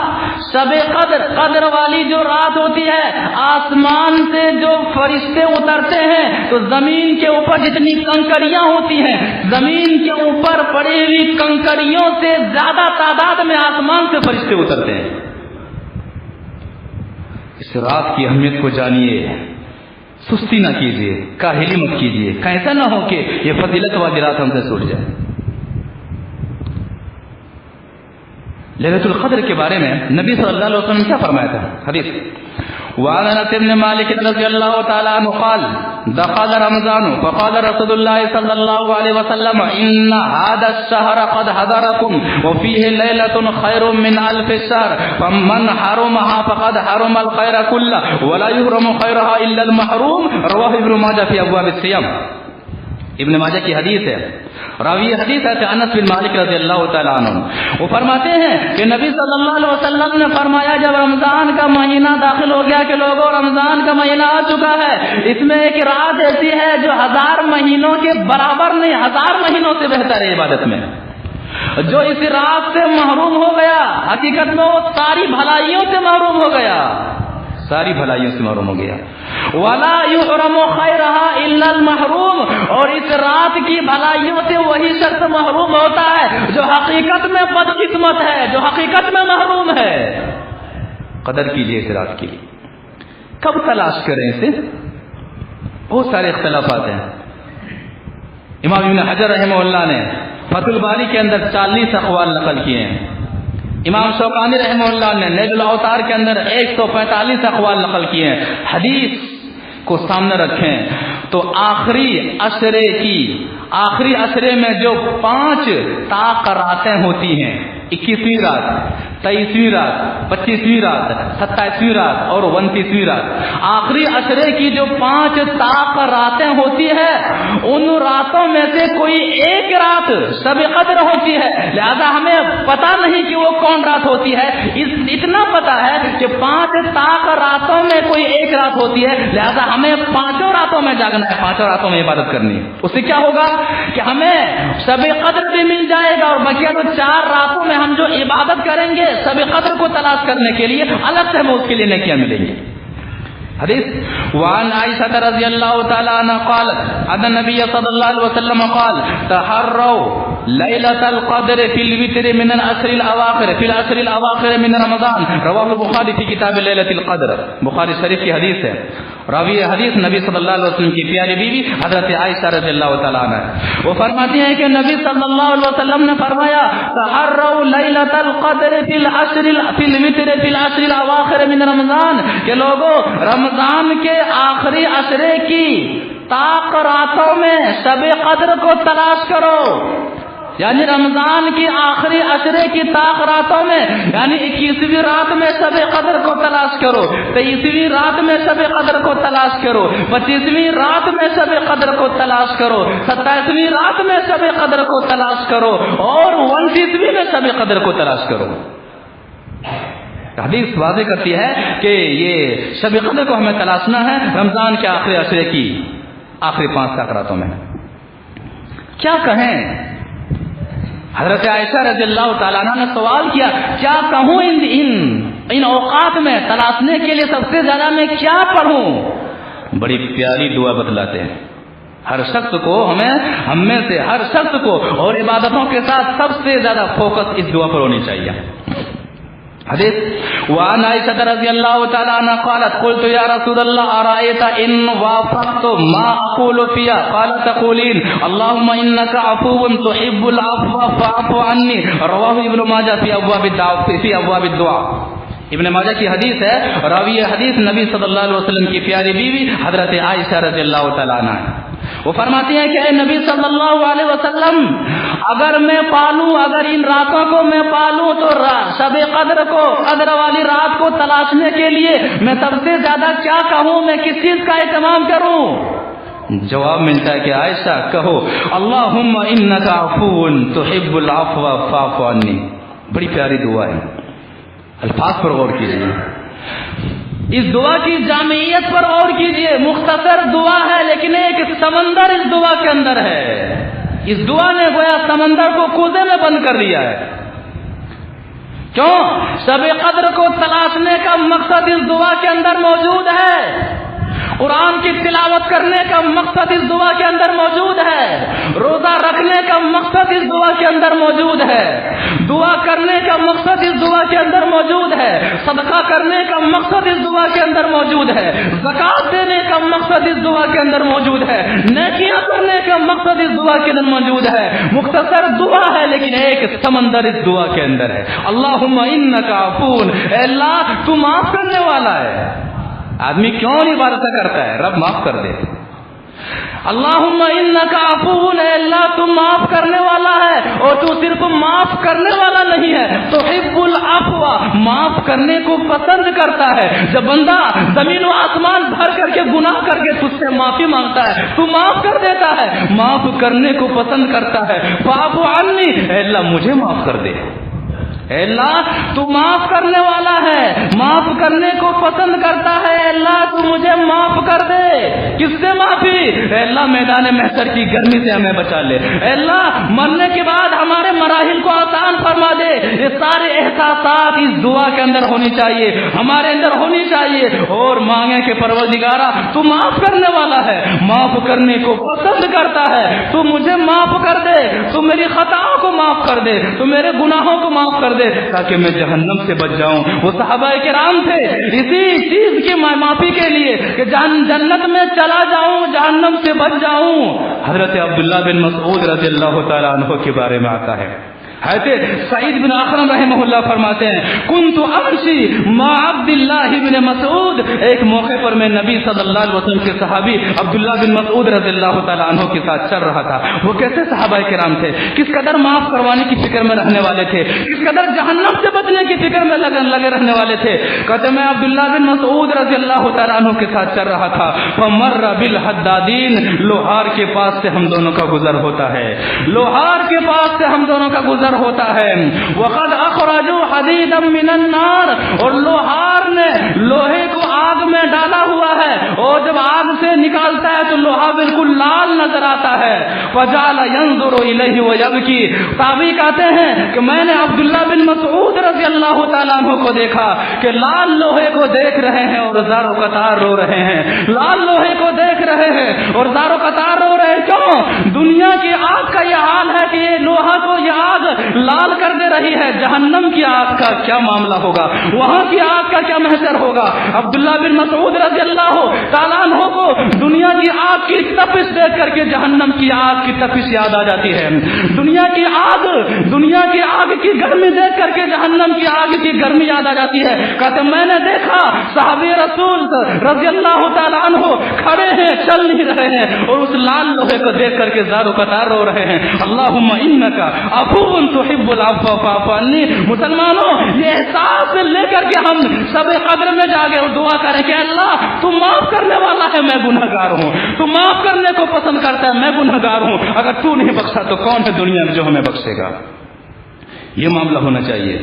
شب قدر، قدر والی جو رات ہوتی ہے، آسمان سے جو فرشتے اترتے ہیں تو زمین کے اوپر جتنی کنکریاں ہوتی ہیں، زمین کے اوپر پڑی ہوئی کنکریوں سے زیادہ تعداد میں آسمان سے فرشتے اترتے ہیں۔ اس رات کی اہمیت کو جانیے، سستی نہ کیجیے، کاہلی مت کیجیے، ایسا نہ ہو کہ یہ فضیلت والی رات ہم سے چھوٹ جائے۔ لیلۃ القدر کے بارے میں نبی صلی اللہ علیہ وسلم نے کیا فرمایا تھا؟ حدیث وعن انس بن مالک رضی اللہ تعالی عنہ قال دخل رمضان فقال رسول الله صلى الله عليه وسلم ان هذا الشهر قد حضركم وفيه ليلة خير من 1000 شهر فمن حرمها فقد حرم الخير كله ولا يحرم خيرها الا المحروم، رواه ابن ماجہ في ابواب الصيام۔ ابن ماجہ کی حدیث ہے، راوی حدیث ہے انس بن مالک رضی اللہ تعالیٰ عنہ، وہ فرماتے ہیں کہ نبی صلی اللہ علیہ وسلم نے فرمایا جب رمضان کا مہینہ داخل ہو گیا کہ لوگوں رمضان کا مہینہ آ چکا ہے، اس میں ایک رات ایسی ہے جو 1000 مہینوں کے برابر نہیں، 1000 مہینوں سے بہتر ہے عبادت میں۔ جو اس رات سے محروم ہو گیا حقیقت میں وہ ساری بھلائیوں سے محروم ہو گیا، ساری بھلائیوں سے محروم ہو گیا۔ وَلَا يُحْرَمُ خَيْرَهَا إِلَّا الْمَحْرُومُ، اور اس رات کی بھلائیوں سے وہی شخص محروم ہوتا ہے جو حقیقت میں بدقسمت ہے، جو حقیقت میں محروم ہے۔ قدر کیجیے اس رات کی، کب تلاش کریں اسے؟ بہت سارے اختلافات ہیں۔ امام ابن حجر رحمہ اللہ نے فتح الباری کے اندر 40 اقوال نقل کیے ہیں۔ امام شوکانی رحمہ اللہ نے نیل الاوتار کے اندر 145 اقوال نقل کیے ہیں۔ حدیث کو سامنے رکھیں تو آخری عشرے میں جو 5 طاق راتیں ہوتی ہیں، 21ویں رات، 23ویں رات، 25ویں رات، 27ویں رات اور 29ویں رات، آخری عشرے کی جو 5 طاق راتیں ہوتی ہے ان راتوں میں سے کوئی ایک رات شب قدر ہوتی ہے۔ لہذا ہمیں پتہ نہیں کہ وہ کون رات ہوتی ہے، اتنا پتہ ہے کہ 5 طاق راتوں میں کوئی ایک رات ہوتی ہے، لہذا ہمیں 5 راتوں میں جاگنا ہے، 5 راتوں میں عبادت کرنی ہے۔ اس سے کیا ہوگا کہ ہمیں شب قدر بھی مل جائے گا اور بقیہ تو 4 راتوں میں ہم جو عبادت کریں گے شب قدر کو تلاش کرنے کے لیے الگ سے ہمیں اس کے لیے نیکیاں ملیں گی۔ حدیث وعن عائشہ رضی اللہ تعالی عنہ قالت ان النبي صلی اللہ علیہ وسلم قال تحروا ليلة القدر في الوتر من العشر الاواخر في العشر الاواخر من رمضان رواه البخاری في کتاب ليلة القدر. بخاری شریف کی حدیث ہے. راوی حدیث نبی صلی اللہ علیہ وسلم کی پیاری بیوی حضرت عائشہ رضی اللہ تعالی عنہ. وہ فرماتی ہیں کہ نبی صلی اللہ علیہ وسلم نے فرمایا تحروا ليلة القدر في العشر في الوتر في العشر الاواخر من رمضان کہ لوگوں رمضان کے آخری عشرے کی طاق راتوں میں شب قدر کو تلاش کرو. یعنی رمضان کی آخری عشرے کی طاق راتوں میں یعنی 21ویں رات میں شب قدر کو تلاش کرو, 23ویں رات میں شب قدر کو تلاش کرو, 25ویں رات میں شب قدر کو تلاش کرو, 27ویں رات میں شب قدر کو تلاش کرو اور 29ویں میں شب قدر کو تلاش کرو. حدیث واضح کرتی ہے کہ یہ شب قدر کو ہمیں تلاشنا ہے رمضان کے آخری عشرے کی آخری 5 طاق راتوں میں. کیا کہیں؟ حضرت عائشہ رضی اللہ تعالیٰ عنہ نے سوال کیا کیا کہوں ان اوقات میں تلاشنے کے لیے سب سے زیادہ میں کیا پڑھوں؟ بڑی پیاری دعا بتلاتے ہیں. ہر شخص کو ہم میں سے ہر شخص کو اور عبادتوں کے ساتھ سب سے زیادہ فوکس اس دعا پر ہونی چاہیے. حدیث وعن عائشہ رضی اللہ تعالی عنہ قالت قلت یا رسول اللہ ارأيت ان وافقت ما اقول فيها قال تقولين اللهم انك عفو تحب العفو فاعف عني. رواه ابن ماجہ في ابواب الدعاء. ابن ماجہ کی حدیث ہے. راوی حدیث نبی صلی اللہ علیہ وسلم کی پیاری بیوی حضرت عائشہ رضی اللہ تعالی عنہ. وہ فرماتی ہیں کہ اے نبی صلی اللہ علیہ وسلم اگر میں پالوں, اگر ان راتوں کو میں پالوں تو شب قدر کو, قدر والی رات کو تلاشنے کے لیے میں سب سے زیادہ کیا کہوں, میں کس چیز کا اہتمام کروں؟ جواب ملتا ہے کہ عائشہ کہو اللہم انک عفو تحب العفو فاعف عنی. بڑی پیاری دعا ہے, الفاظ پر غور کیجیے. اس دعا کی جامعیت پر غور کیجئے. مختصر دعا ہے لیکن ایک سمندر اس دعا کے اندر ہے. اس دعا نے گویا سمندر کو کوزے میں بند کر دیا ہے. کیوں؟ شب قدر کو تلاشنے کا مقصد اس دعا کے اندر موجود ہے. قرآن کی تلاوت کرنے کا مقصد اس دعا کے اندر موجود ہے. روزہ رکھنے کا مقصد اس دعا کے اندر موجود ہے. دعا کرنے کا مقصد اس دعا کے اندر موجود ہے. صدقہ کرنے کا مقصد اس دعا کے اندر موجود ہے. زکات دینے کا مقصد اس دعا کے اندر موجود ہے. نیکیاں کرنے کا مقصد اس دعا کے اندر موجود ہے. مختصر دعا ہے لیکن ایک سمندر اس دعا کے اندر ہے. اللہم انک عفو, اے اللہ تو معاف کرنے والا ہے. آدمی کیوں عبادت کرتا ہے؟ رب معاف کر دے. اللہم انک عفو, اے اللہ تم معاف کرنے والا ہے اور تو صرف معاف کرنے والا نہیں ہے, تحب العفو, معاف کرنے کو پسند کرتا ہے. جب بندہ زمین و آسمان بھر کر کے گناہ کر کے تجھ سے معافی مانگتا ہے تو معاف کر دیتا ہے, معاف کرنے کو پسند کرتا ہے. فاعف عنی, اے اللہ مجھے معاف کر دے. اے اللہ تو معاف کرنے والا ہے, معاف کرنے کو پسند کرتا ہے. اے اللہ تو مجھے معاف کر دے. کس سے معافی؟ اے اللہ میدان محشر کی گرمی سے ہمیں بچا لے. اے اللہ مرنے کے بعد ہمارے مراحل کو آسان فرما دے. یہ سارے احساسات اس دعا کے اندر ہونی چاہیے, ہمارے اندر ہونی چاہیے. اور مانگے کہ پروردگارا تو معاف کرنے والا ہے, معاف کرنے کو پسند کرتا ہے, تو مجھے معاف کر دے, تو میری خطاؤں کو معاف کر دے, تو میرے گناہوں کو معاف کر دے تاکہ میں جہنم سے بچ جاؤں. وہ صحابہ کرام تھے اسی چیز کی معافی کے لیے کہ جنت میں چلا جاؤں, جہنم سے بچ جاؤں. حضرت عبداللہ بن مسعود رضی اللہ تعالیٰ عنہ کے بارے میں آتا ہے. حضرت سعید بن اخرم رحمہ اللہ فرماتے ہیں کنت امشی مع عبداللہ بن مسعود. ایک موقع پر میں نبی صلی اللہ علیہ وسلم کے صحابی عبداللہ بن مسعود رضی اللہ تعالیٰ عنہ کے ساتھ چل رہا تھا. وہ کیسے صحابہ کرام تھے, کس قدر معاف کروانے کی فکر میں رہنے والے تھے, کس قدر جہنم سے بچنے کی فکر میں لگے رہنے والے تھے. کہتے میں عبداللہ بن مسعود رضی اللہ تعالیٰ عنہ کے ساتھ چل رہا تھا. فمر بالحدادین, لوہار کے پاس سے ہم دونوں کا گزر ہوتا ہے, لوہار کے پاس سے ہم دونوں کا گزر ہوتا ہے. وقد اخرجوا حدیدا من النار, اور لوہار نے لوہے کو آگ آگ میں ڈالا ہوا ہے اور جب آگ سے نکالتا ہے تو لوہا بالکل لال نظر آتا ہے. فجعل ينظر الیہ ویبکی. تابعی کہتے ہیں کہ میں نے عبداللہ بن مسعود رضی اللہ تعالیٰ عنہ کو دیکھا کہ لال لوہے کو دیکھ رہے ہیں اور زار و قطار رو رہے ہیں. لال لوہے کو دیکھ رہے ہیں اور زار و قطار رو رہے ہیں. کیوں؟ دنیا کی آگ کا یہ حال ہے کہ یہ لوہا کو یہ آگ لال کر دے رہی ہے. جہنم کی آگ کا کیا معاملہ ہوگا, وہاں کی آگ کا کیا محشر ہوگا. عبداللہ بن مسعود رضی اللہ تعالیٰ عنہ کو دنیا کی آگ کی تپش دیکھ کر کے جہنم کی آگ کی تپش یاد آ جاتی ہے. دنیا کی آگ کی گرمی دیکھ کر کے جہنم کی آگ کی گرمی یاد آ جاتی ہے. کہتے میں نے دیکھا صحابی رسول رضی اللہ تعالیٰ عنہ کھڑے ہیں, چل نہیں رہے ہیں اور اس لال لوہے کو دیکھ کر کے زار و قطار رو رہے ہیں. اللہم انک عفو تحب العفو فاعف عنی. مسلمانوں, یہ احساس لے کر کے ہم سب قدر میں جاگے اور دعا کریں کہ اللہ تو معاف کرنے والا ہے, میں گنہگار ہوں. تو معاف کرنے کو پسند کرتا ہے, میں گنہگار ہوں. اگر تو نہیں بخشا تو کون ہے دنیا میں جو ہمیں بخشے گا. یہ معاملہ ہونا چاہیے,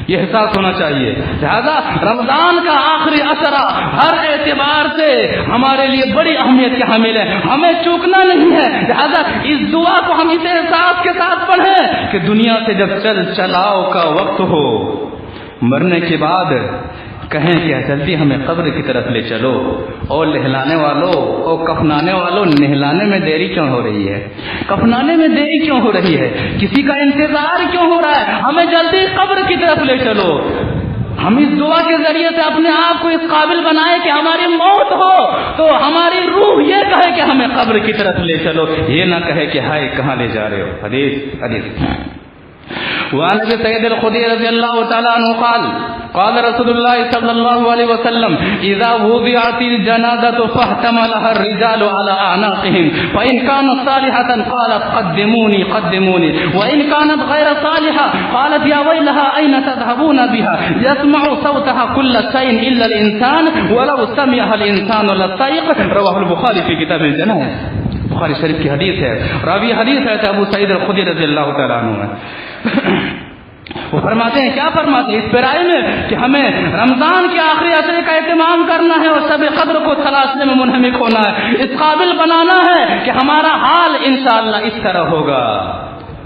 یہ احساس ہونا چاہیے. لہذا رمضان کا آخری عشرہ ہر اعتبار سے ہمارے لیے بڑی اہمیت کا حامل ہے, ہمیں چوکنا نہیں ہے. لہذا اس دعا کو ہم اس احساس کے ساتھ پڑھیں کہ دنیا سے جب چلاؤ کا وقت ہو, مرنے کے بعد کہیں کہ جلدی ہمیں قبر کی طرف لے چلو. اور لہلانے والوں اور کفنانے والوں, نہلانے میں دیری کیوں ہو رہی ہے, کفنانے میں دیری کیوں ہو رہی ہے, کسی کا انتظار کیوں ہو رہا ہے, ہمیں جلدی قبر کی طرف لے چلو. ہم اس دعا کے ذریعے سے اپنے آپ کو اس قابل بنائیں کہ ہماری موت ہو تو ہماری روح یہ کہے کہ ہمیں قبر کی طرف لے چلو, یہ نہ کہے کہ ہائے کہاں لے جا رہے ہو. حدیث وعن ابي سعيد الخدري رضي الله تعالى عنه قال رسول الله صلى الله عليه وسلم اذا وضعت الجنازه فاحتملها الرجال على اعناقهم فان كانت صالحه قالت قدموني قدموني وان كانت غير صالحه قالت يا ويلها اين تذهبون بها يسمع صوتها كل شيء الا الانسان ولو سمعها الانسان للصيق. رواه البخاري في كتاب الجنائز. بخاری شریف کی حدیث ہے. راوی حدیث ہے ابو سعید الخدری رضی اللہ تعالیٰ عنہ ہے. وہ فرماتے ہیں, کیا فرماتے ہیں اس پیرائی میں کہ ہمیں رمضان کے آخری عشرے کا اہتمام کرنا ہے اور شب قدر کو تلاشنے میں منہمک ہونا ہے, اس قابل بنانا ہے کہ ہمارا حال انشاءاللہ اس طرح ہوگا.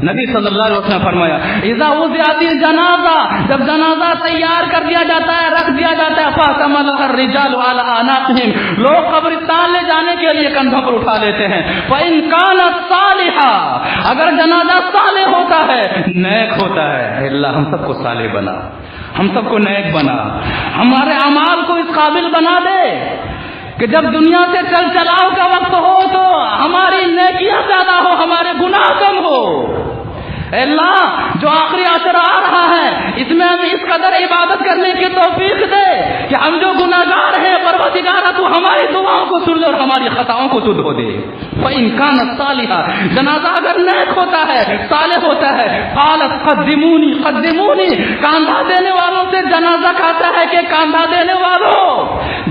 نبی صلی اللہ علیہ وسلم نے فرمایا اذا وضعت الجنازہ, جب جنازہ تیار کر دیا جاتا ہے, رکھ دیا جاتا ہے, فاحتملها الرجال على اعناقهم, لوگ قبرستان لے جانے کے لیے کندھوں پر اٹھا لیتے ہیں. فان كانت صالحہ, اگر جنازہ صالح ہوتا ہے, نیک ہوتا ہے, اللہ ہم سب کو صالح بنا, ہم سب کو نیک بنا, ہمارے اعمال کو اس قابل بنا دے کہ جب دنیا سے چل چلاؤ کا وقت ہو تو ہماری نیکیاں زیادہ ہو, ہمارے گناہ کم ہو. اے اللہ, جو آخری عشرہ آ رہا ہے اس میں ہمیں اس قدر عبادت کرنے کی توفیق دے کہ ہم جو گناہگار ہیں پروردگار تو ہماری دعاؤں کو سن لے اور ہماری خطاؤں کو تو دھو دے. فإن كانت صالحہ, جنازہ اگر نیک ہوتا ہے, صالح ہوتا ہے, قالت قدمونی قدمونی, کاندھا دینے والوں سے جنازہ کہتا ہے کہ کاندھا دینے والوں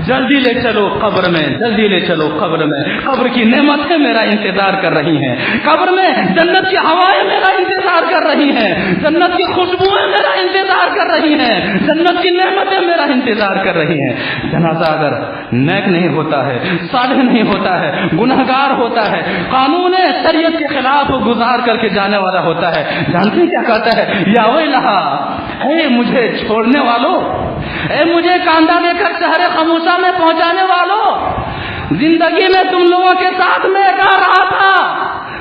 جلدی لے چلو قبر میں, جلدی لے چلو قبر میں, قبر کی نعمتیں میرا انتظار کر رہی ہیں, قبر میں جنت کی ہوائیں میرا انتظار کر رہی ہیں, جنت کی خوشبوئیں میرا انتظار کر رہی ہیں, جنت کی نعمتیں میرا انتظار کر رہی ہیں. جنازہ اگر نیک نہیں ہوتا ہے, صالح نہیں ہوتا ہے, گنہگار ہوتا ہے, قانون شریعت کے خلاف گزار کر کے جانے والا ہوتا ہے, جانتے کیا کہتا ہے, یا ویلہا, اے مجھے چھوڑنے والوں, اے مجھے کاندھا دے کر شہر خموشہ میں پہنچانے والوں, زندگی میں تم لوگوں کے ساتھ میں گا رہا تھا,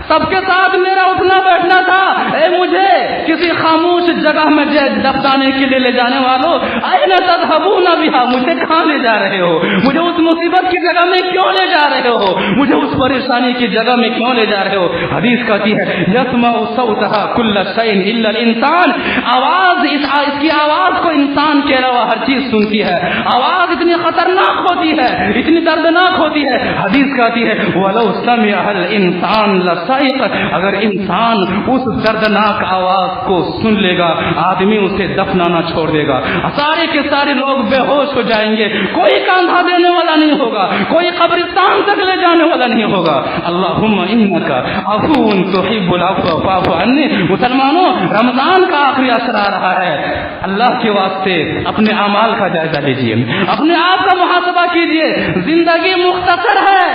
سب کے ساتھ میرا اٹھنا بیٹھنا تھا, اے مجھے کسی خاموش جگہ میں دفنانے کے لیے لے جانے والوں, این تذهبون بها, مجھے کہاں لے جا رہے ہو, مجھے اس مصیبت کی جگہ میں کیوں لے جا رہے ہو, مجھے اس پریشانی کی جگہ میں کیوں لے جا رہے ہو. حدیث کہتی ہے یسمع صوتها كل شيء الا الانسان, آواز اس کی آواز کو انسان کے علاوہ ہر چیز سنتی ہے. آواز اتنی خطرناک ہوتی ہے, اتنی دردناک ہوتی ہے. حدیث کہتی ہے ولو سمع الانسان لصعق, الصائق، اگر انسان اس دردناک آواز کو سن لے گا آدمی اسے دفنانا چھوڑ دے گا، سارے کے سارے لوگ بے ہوش ہو جائیں گے، کوئی کاندھا دینے والا نہیں ہوگا، کوئی قبرستان تک لے جانے والا نہیں ہوگا۔ اللہم انک عفو تحب العفو فاعف عنی۔ مسلمانوں، رمضان کا آخری عشرہ آ رہا ہے، اللہ کے واسطے اپنے اعمال کا جائزہ لیجیے، اپنے آپ کا محاسبہ کیجیے۔ زندگی مختصر ہے،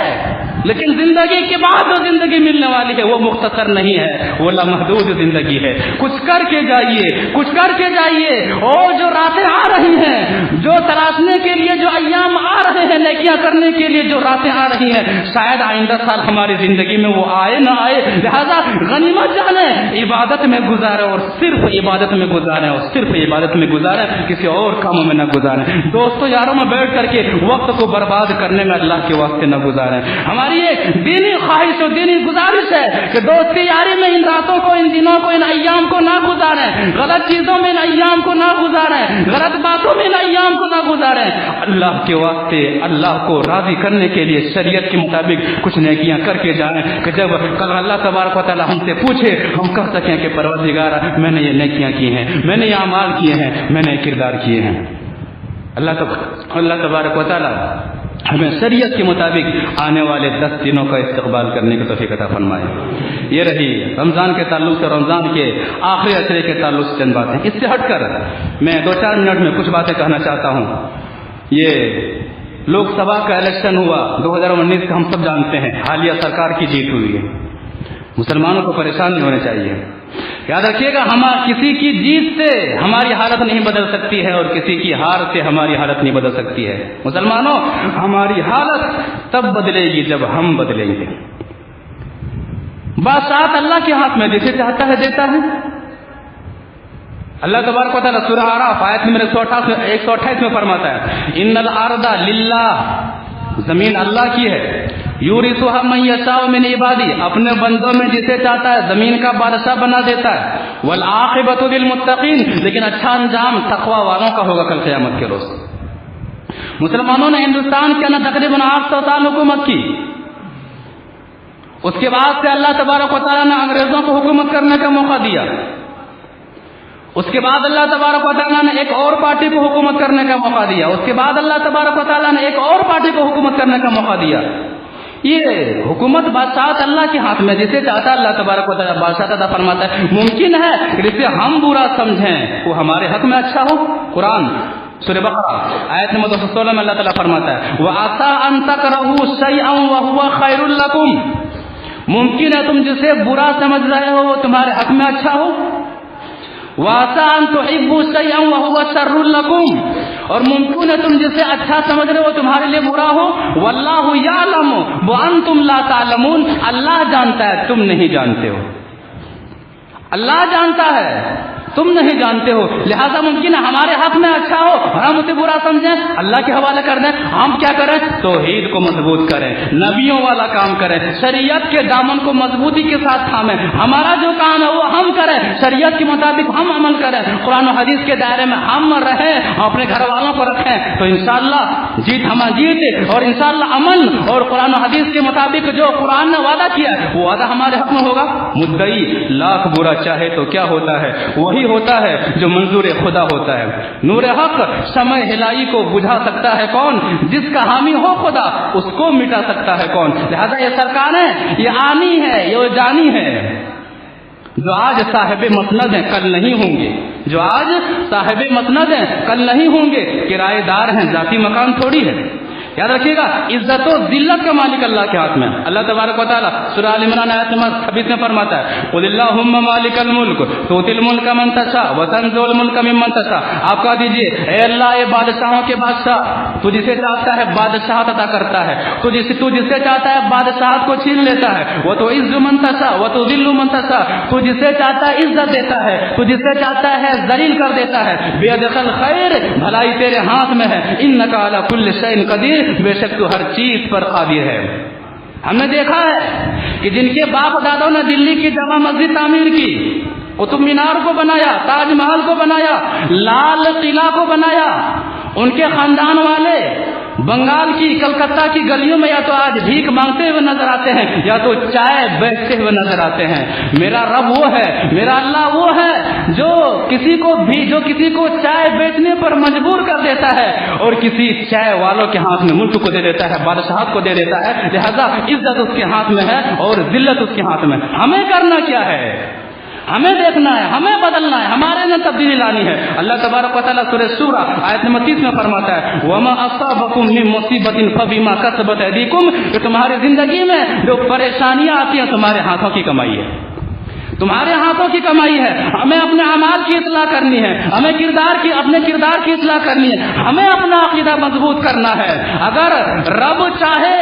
لیکن زندگی کے بعد جو زندگی ملنے والی ہے وہ مختصر نہیں ہے، وہ لامحدود زندگی ہے۔ کچھ کر کے جائیے، کچھ کر کے جائیے، اور جو راتیں آ رہی ہیں، جو تراشنے کے لیے جو ایام آ رہے ہیں، نیکیاں کرنے کے لیے جو راتیں آ رہی ہیں، شاید آئندہ سال ہماری زندگی میں وہ آئے نہ آئے، لہذا غنیمت جانیں، عبادت میں گزاریں اور صرف عبادت میں گزاریں، اور صرف عبادت میں گزاریں، کسی اور کاموں میں نہ گزاریں۔ دوستوں یاروں میں بیٹھ کر کے وقت کو برباد کرنے میں اللہ کے واسطے نہ گزاریں۔ ہماری ایک دینی خواہش اور دینی گزارش ہے کہ دوستی یاری میں ان راتوں کو، ان دنوں کو، ان ایام کو نہ گزاریں، غلط چیزوں میں ان ایام کو نہ گزاریں، غلط باتوں میں ان ایام کو نہ گزاریں۔ اللہ کے واسطے اللہ کو راضی کرنے کے لیے شریعت کے مطابق کچھ نیکیاں کر کے جائیں کہ جب کل اللہ تبارک و تعالی ہم سے پوچھے ہم کہہ سکیں کہ پروردگار میں نے یہ نیکیاں کی ہیں، میں نے یہ اعمال کیے ہیں، میں نے یہ کردار کیے ہیں۔ اللہ تبارک و تعالی ہمیں شریعت کے مطابق آنے والے 10 دنوں کا استقبال کرنے کی توفیق عطا فرمائے۔ یہ رہی رمضان کے تعلق سے، رمضان کے آخری عشرے کے تعلق سے چند باتیں۔ اس سے ہٹ کر میں 2-4 منٹ میں کچھ باتیں کہنا چاہتا ہوں۔ یہ لوک سبھا کا الیکشن ہوا 2019 کا، ہم سب جانتے ہیں، حالیہ سرکار کی جیت ہوئی ہے۔ مسلمانوں کو پریشان نہیں ہونے چاہیے۔ یاد رکھیے گا، کسی کی جیت سے ہماری حالت نہیں بدل سکتی ہے اور کسی کی ہار سے ہماری حالت نہیں بدل سکتی ہے۔ مسلمانوں، ہماری حالت تب بدلے گی جب ہم بدلیں گے۔ بادشاہت اللہ کے ہاتھ میں، جسے چاہتا ہے دیتا ہے۔ اللہ تبارک و تعالیٰ سورہ اعراف آیت نمبر 128 میں فرماتا ہے ان الارض للہ، زمین اللہ کی ہے، یورثها من یشاء من عبادی، اپنے بندوں میں جسے چاہتا ہے زمین کا بادشاہ بنا دیتا ہے، والعاقبۃ للمتقین، لیکن اچھا انجام تقوی والوں کا ہوگا کل قیامت کے روز۔ مسلمانوں نے ہندوستان کے اندر تقریباً 800 سال حکومت کی، اس کے بعد سے اللہ تبارک و تعالیٰ نے انگریزوں کو حکومت کرنے کا موقع دیا، اس کے بعد اللہ تبارک و تعالیٰ نے ایک اور پارٹی کو حکومت کرنے کا موقع دیا، اس کے بعد اللہ تبارک و تعالیٰ نے ایک اور پارٹی کو حکومت کرنے کا موقع دیا۔ یہ حکومت بادشاہت اللہ کے ہاتھ میں، جسے چاہتا ہے اللہ تبارک و تعالیٰ بادشاہت عطا فرماتا ہے۔ ممکن ہے کہ جسے ہم برا سمجھیں وہ ہمارے حق میں اچھا ہو۔ قرآن سورہ بقرہ آیت نمبر 216 میں اللہ تعالیٰ فرماتا ہے وَعَسَىٰ أَن تَكْرَهُوا شَيْئًا وَهُوَ خَيْرٌ لَكُمْ، ممکن ہے تم جسے برا سمجھ رہے ہو وہ تمہارے حق میں اچھا ہو۔ وَعَسَىٰ أَن تُحِبُّوا شَيْئًا وَهُوَ شَرٌّ لَكُمْ، اور ممکن ہے تم جسے اچھا سمجھ رہے ہو تمہارے لیے برا ہو۔ وَاللَّهُ يَعْلَمُ وَأَنتُمْ لَا تَعْلَمُونَ، اللہ جانتا ہے تم نہیں جانتے ہو، اللہ جانتا ہے تم نہیں جانتے ہو، لہذا ممکن ہے ہمارے حق میں اچھا ہو اور ہم اسے برا سمجھیں، اللہ کے حوالے کر دیں۔ ہم کیا کریں؟ توحید کو مضبوط کریں، نبیوں والا کام کریں، شریعت کے دامن کو مضبوطی کے ساتھ تھامیں۔ ہمارا جو کام ہے وہ ہم کریں، شریعت کے مطابق ہم عمل کریں، قرآن و حدیث کے دائرے میں ہم رہیں، اپنے گھر والوں کو رکھیں، تو انشاءاللہ جیت ہماری جیت، اور انشاءاللہ امن اور قرآن و حدیث کے مطابق جو قرآن نے وعدہ کیا ہے وہ وعدہ ہمارے حق میں ہوگا۔ مدعی لاکھ برا چاہے تو کیا ہوتا ہے؟ وہی ہوتا ہے جو منظور خدا ہوتا ہے۔ نور حق شمع ہلائی کو بجھا سکتا ہے کون؟ جس کا حامی ہو خدا، اس کو مٹا سکتا ہے کون؟ لہذا یہ سرکاریں یہ آنی ہے، یہ جانی ہے، جو آج صاحب مسند ہیں کل نہیں ہوں گے، جو آج صاحب مسند ہیں کل نہیں ہوں گے، کرایہ دار ہیں، ذاتی مکان تھوڑی ہے۔ یاد رکھیے گا، عزت و ذلت کا مالک اللہ کے ہاتھ میں۔ اللہ تبارک و تعالیٰ سورہ آل عمران آیت نمبر 26 میں فرماتا ہے قُلِ اللَّهُمَّ مَالِكَ الْمُلْكِ تُؤْتِي الْمُلْكَ مَن تَشَاءُ وَتَنزِعُ الْمُلْكَ مِمَّن تَشَاءُ، آپ کہہ دیجئے اے اللہ اے بادشاہوں کے بادشاہ، تو جسے چاہتا ہے بادشاہت عطا کرتا ہے، تو جسے چاہتا ہے بادشاہت کو چھین لیتا ہے، وَتُعِزُّ مَن تَشَاءُ وَتُذِلُّ مَن تَشَاءُ، تو جسے چاہتا ہے عزت دیتا ہے، تو جسے چاہتا ہے ذلیل کر دیتا ہے۔ بِيَدِكَ الْخَيْرُ، بھلائی تیرے ہاتھ میں ہے، إِنَّكَ عَلَى كُلِّ شَيْءٍ قَدِيرٌ، بے شک تو ہر چیز پر قادر ہے۔ ہم نے دیکھا ہے کہ جن کے باپ دادوں نے دلی کی جامع مسجد تعمیر کی، قطب مینار کو بنایا، تاج محل کو بنایا، لال قلعہ کو بنایا، ان کے خاندان والے بنگال کی کلکتہ کی گلیوں میں یا تو آج بھیک مانگتے ہوئے نظر آتے ہیں یا تو چائے بیچتے ہوئے نظر آتے ہیں. میرا رب وہ ہے, میرا اللہ وہ ہے جو کسی کو چائے بیچنے پر مجبور کر دیتا ہے اور کسی چائے والوں کے ہاتھ میں ملک کو دے دیتا ہے, بادشاہت کو دے دیتا ہے. لہذا عزت اس کے ہاتھ میں ہے اور ذلت اس کے ہاتھ میں. ہمیں کرنا کیا ہے؟ ہمیں دیکھنا ہے, ہمیں بدلنا ہے, ہمارے اندر تبدیلی لانی ہے. اللہ تبارک و تعالیٰ سورہ شورى آیت نمبر 30 میں فرماتا ہے وما اصابکم من مصیبت فبما کسبت ایدیکم, کہ تمہاری زندگی میں جو پریشانیاں آتی ہیں تمہارے ہاتھوں کی کمائی ہے, تمہارے ہاتھوں کی کمائی ہے. ہمیں اپنے اعمال کی اصلاح کرنی ہے, ہمیں اپنے کردار کی اصلاح کرنی ہے, ہمیں اپنا عقیدہ مضبوط کرنا ہے. اگر رب چاہے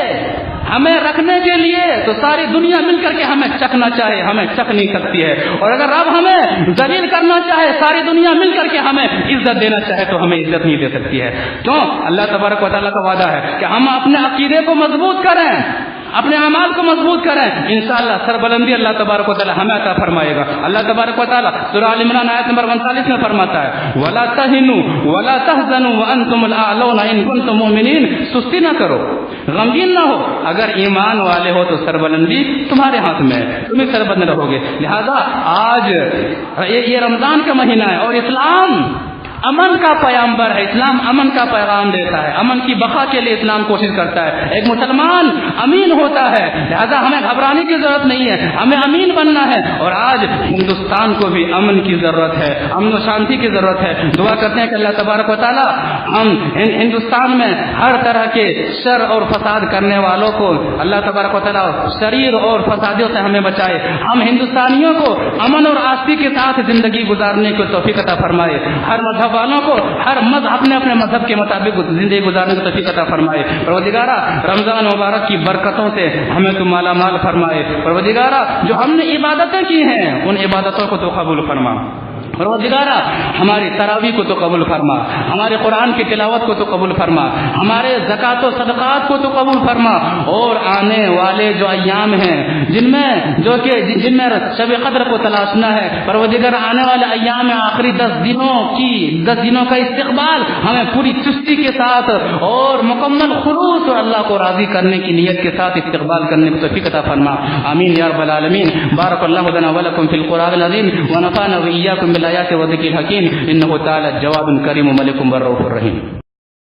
ہمیں رکھنے کے لیے تو ساری دنیا مل کر کے ہمیں چکنا چاہے ہمیں چک نہیں سکتی ہے, اور اگر رب ہمیں ذلیل کرنا چاہے ساری دنیا مل کر کے ہمیں عزت دینا چاہے تو ہمیں عزت نہیں دے سکتی ہے. کیوں؟ اللہ تبارک و تعالیٰ کا وعدہ ہے کہ ہم اپنے عقیدے کو مضبوط کریں, اپنے اعمال کو مضبوط کریں, انشاءاللہ سربلندی اللہ تبارک و تعالیٰ ہمیں عطا فرمائے گا. اللہ تبارک و تعالیٰ سورہ آل عمران آیت نمبر 39 میں فرماتا ہے وَلَا تَهِنُوا وَلَا تَحْزَنُوا وَأَنْتُمُ الْأَعْلَوْنَ إِن كُنتُم مُؤْمِنِينَ. سستی نہ کرو, غمگین نہ ہو, اگر ایمان والے ہو تو سربلندی تمہارے ہاتھ میں ہے, تم ہی سربلند رہو گے. لہذا آج یہ رمضان کا مہینہ ہے اور اسلام امن کا پیغمبر ہے, اسلام امن کا پیغام دیتا ہے, امن کی بقا کے لیے اسلام کوشش کرتا ہے. ایک مسلمان امین ہوتا ہے, لہذا ہمیں گھبرانے کی ضرورت نہیں ہے, ہمیں امین بننا ہے. اور آج ہندوستان کو بھی امن کی ضرورت ہے, امن و شانتی کی ضرورت ہے. دعا کرتے ہیں کہ اللہ تبارک و تعالیٰ ہم ہندوستان میں ہر طرح کے شر اور فساد کرنے والوں کو اللہ تبارک و تعالیٰ شریر اور فسادیوں سے ہمیں بچائے. ہم ہندوستانیوں کو امن اور آستی کے ساتھ زندگی گزارنے کی توفیق عطا فرمائے. ہر مذہب والوں کو ہر اپنے اپنے مذہب کے مطابق زندگی گزارنے کی توفیق عطا فرمائے. پروردگارہ رمضان مبارک کی برکتوں سے ہمیں تو مالا مال فرمائے. پروردگارہ جو ہم نے عبادتیں کی ہیں ان عبادتوں کو تو قبول فرما. پروردگارہ ہماری تراویح کو تو قبول فرما, ہمارے قرآن کی تلاوت کو تو قبول فرما, ہمارے زکوٰۃ و صدقات کو تو قبول فرما. اور آنے والے جو ایام ہیں جن میں شب قدر کو تلاشنا ہے, پروردگار آنے والے ایام آخری 10 دنوں کا استقبال ہمیں پوری چستی کے ساتھ اور مکمل خلوص اور اللہ کو راضی کرنے کی نیت کے ساتھ استقبال کرنے کی توفیق عطا فرما. آمین یا رب العالمین. بارک اللہ لنا ولکم فی القرآن العظیم ونفعنا وإیاکم بالآیات والذکر الحکیم انہ تعالی جواد کریم ملک بر رؤوف رحیم.